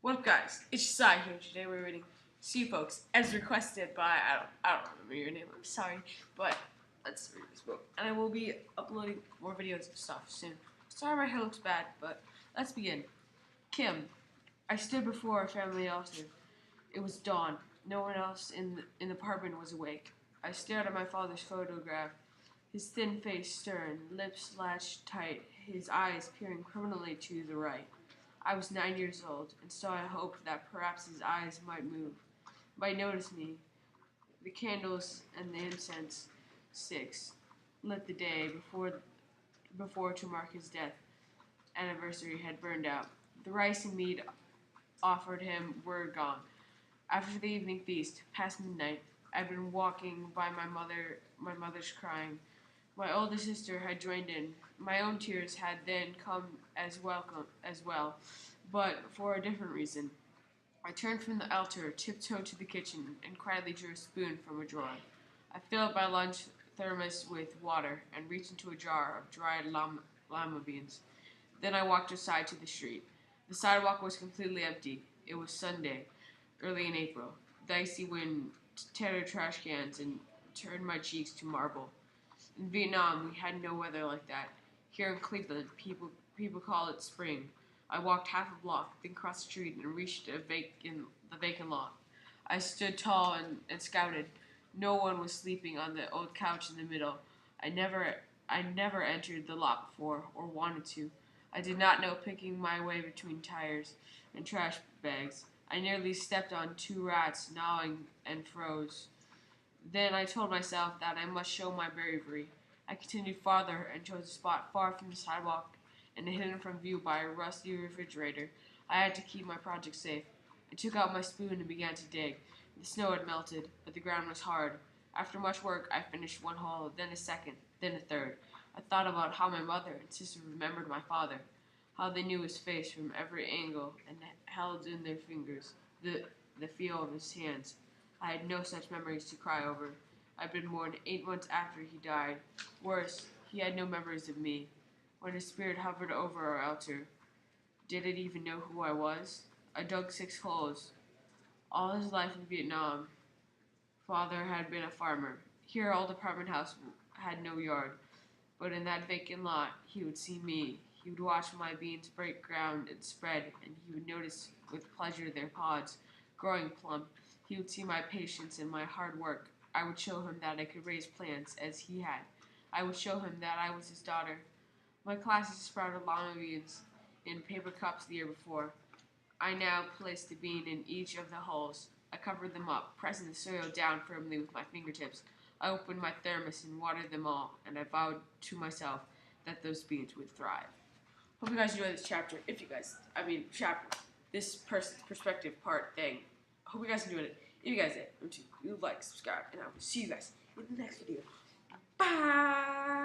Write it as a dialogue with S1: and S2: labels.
S1: What up, guys? It's Josiah here. Today we're reading Seedfolks as requested by I don't remember your name. I'm sorry, but let's read this book. And I will be uploading more videos and stuff soon. Sorry my hair looks bad, but let's begin. Kim. I stood before a family altar. It was dawn. No one else in the apartment was awake. I stared at my father's photograph. His thin face stern, lips latched tight, his eyes peering criminally to the right. I was 9 years old, and so I hoped that perhaps his eyes might move, might notice me. The candles and the incense sticks lit the day before to mark his death anniversary had burned out. The rice and meat offered him were gone. After the evening feast, past midnight, I'd been walking by my mother's crying. My older sister had joined in. My own tears had then come as well, but for a different reason. I turned from the altar, tiptoed to the kitchen, and quietly drew a spoon from a drawer. I filled my lunch thermos with water and reached into a jar of dried lima beans. Then I walked aside to the street. The sidewalk was completely empty. It was Sunday, early in April. The icy wind teared trash cans and turned my cheeks to marble. In Vietnam, we had no weather like that. Here in Cleveland, people call it spring. I walked half a block, then crossed the street and reached the vacant lot. I stood tall and scouted. No one was sleeping on the old couch in the middle. I never entered the lot before, or wanted to. I did not know picking my way between tires and trash bags. I nearly stepped on two rats gnawing and froze. Then I told myself that I must show my bravery. I continued farther and chose a spot far from the sidewalk and hidden from view by a rusty refrigerator. I had to keep my project safe. I took out my spoon and began to dig. The snow had melted, but the ground was hard. After much work, I finished one hole, then a second, then a third. I thought about how my mother and sister remembered my father, how they knew his face from every angle and held in their fingers the feel of his hands. I had no such memories to cry over. I'd been born 8 months after he died. Worse, he had no memories of me. When his spirit hovered over our altar, did it even know who I was? I dug 6 holes. All his life in Vietnam, father had been a farmer. Here, old apartment house had no yard. But in that vacant lot, he would see me. He would watch my beans break ground and spread, and he would notice with pleasure their pods growing plump. He would see my patience and my hard work. I would show him that I could raise plants as he had. I would show him that I was his daughter. My classes sprouted lima beans in paper cups the year before. I now placed the bean in each of the holes. I covered them up, pressing the soil down firmly with my fingertips. I opened my thermos and watered them all, and I vowed to myself that those beans would thrive. Hope you guys enjoy this chapter. This perspective part thing. Hope you guys enjoyed it. If you guys did, remember to like, subscribe, and I will see you guys in the next video. Bye!